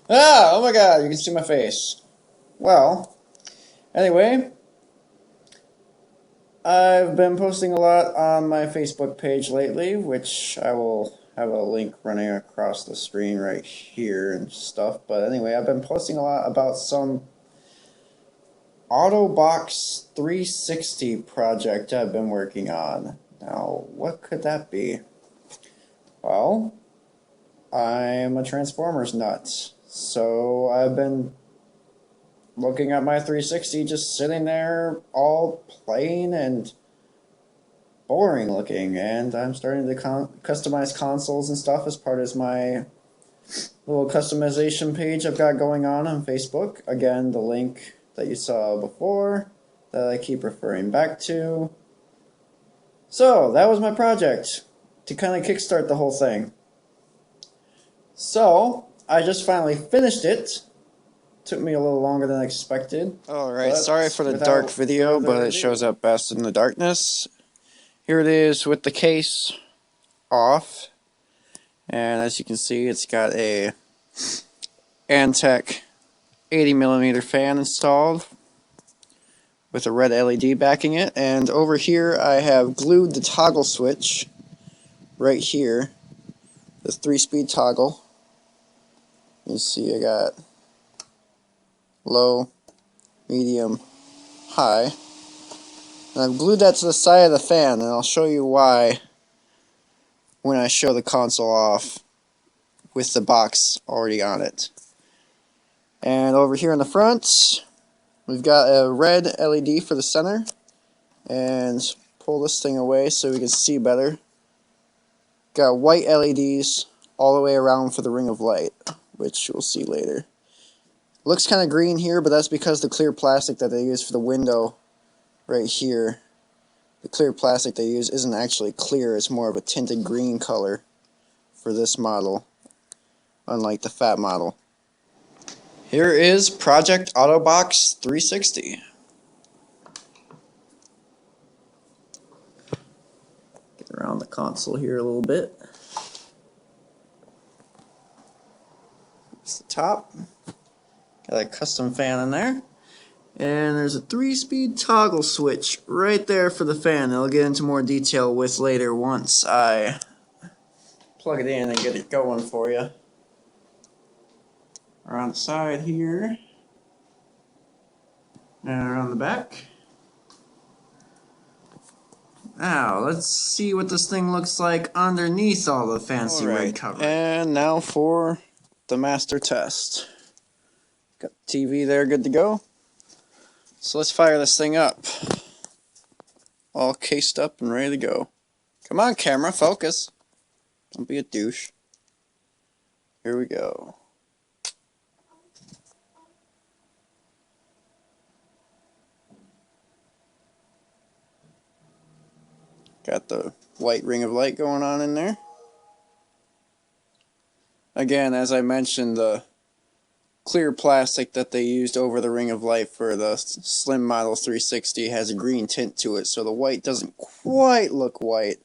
Ah! Oh my god, you can see my face. Well, anyway, I've been posting a lot on my Facebook page lately, which I will have a link running across the screen right here and stuff. But anyway, I've been posting a lot about some Autobox 360 project I've been working on. Now, what could that be? Well, I'm a Transformers nut, so I've been looking at my 360 just sitting there all plain and boring looking, and I'm starting to customize consoles and stuff as part of my little customization page I've got going on Facebook. Again, the link that you saw before that I keep referring back to. So, that was my project to kind of kickstart the whole thing. So, I just finally finished it. Took me a little longer than expected. Alright, sorry for the dark video, but it shows up best in the darkness. Here it is with the case off. And as you can see, it's got a Antec 80mm fan installed with a red LED backing it. And over here I have glued the toggle switch right here, the 3-speed toggle. You see I got low, medium, high. And I've glued that to the side of the fan, and I'll show you why when I show the console off with the box already on it. And over here in the front, we've got a red LED for the center. And pull this thing away so we can see better. Got white LEDs all the way around for the ring of light, which you'll see later. Looks kind of green here, but that's because the clear plastic that they use for the window right here, the clear plastic they use isn't actually clear, it's more of a tinted green color for this model, unlike the fat model. Here is Project Autobox 360. Get around the console here a little bit. It's the top. Got a custom fan in there. And there's a 3-speed toggle switch right there for the fan that I'll get into more detail with later once I plug it in and get it going for you. Around the side here. And around the back. Now, let's see what this thing looks like underneath all the fancy red cover. And now for the master test. Got the TV there good to go. So let's fire this thing up. All cased up and ready to go. Come on, camera, focus. Don't be a douche. Here we go. Got the white ring of light going on in there. Again, as I mentioned, the clear plastic that they used over the ring of light for the Slim Model 360 has a green tint to it, so the white doesn't quite look white,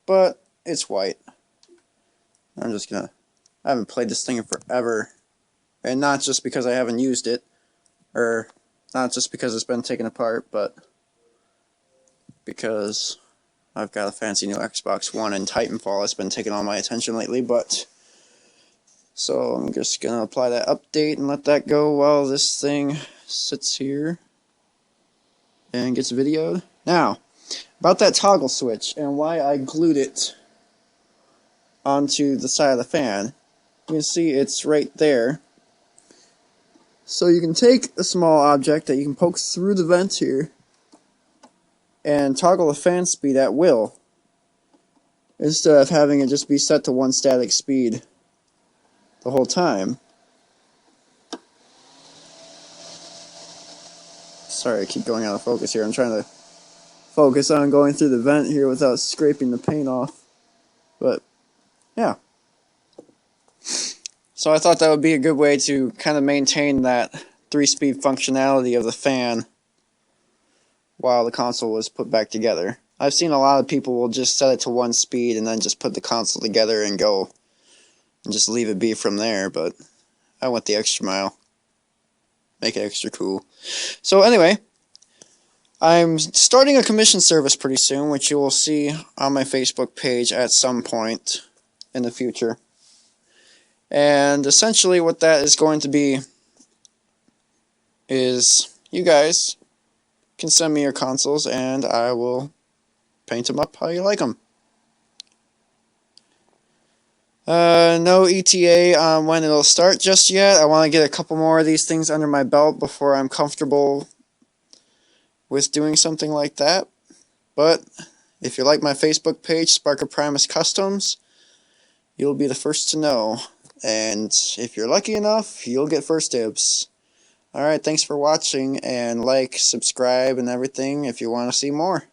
but it's white. I haven't played this thing in forever, and not just because I haven't used it, or not just because it's been taken apart, but because I've got a fancy new Xbox One and Titanfall has been taking all my attention lately, but so I'm just going to apply that update and let that go while this thing sits here and gets videoed. Now, about that toggle switch and why I glued it onto the side of the fan. You can see it's right there. So you can take a small object that you can poke through the vent here and toggle the fan speed at will, instead of having it just be set to one static speed the whole time. Sorry, I keep going out of focus here. I'm trying to focus on going through the vent here without scraping the paint off. But, yeah. So I thought that would be a good way to kind of maintain that 3-speed functionality of the fan while the console was put back together. I've seen a lot of people will just set it to one speed and then just put the console together and go and just leave it be from there, but I went the extra mile. Make it extra cool. So anyway, I'm starting a commission service pretty soon, which you will see on my Facebook page at some point in the future. And essentially what that is going to be is you guys can send me your consoles and I will paint them up how you like them. No ETA on when it'll start just yet. I want to get a couple more of these things under my belt before I'm comfortable with doing something like that. But if you like my Facebook page, Spark0fPrimus Customs, you'll be the first to know. And if you're lucky enough, you'll get first dibs. Alright, thanks for watching, and like, subscribe, and everything if you want to see more.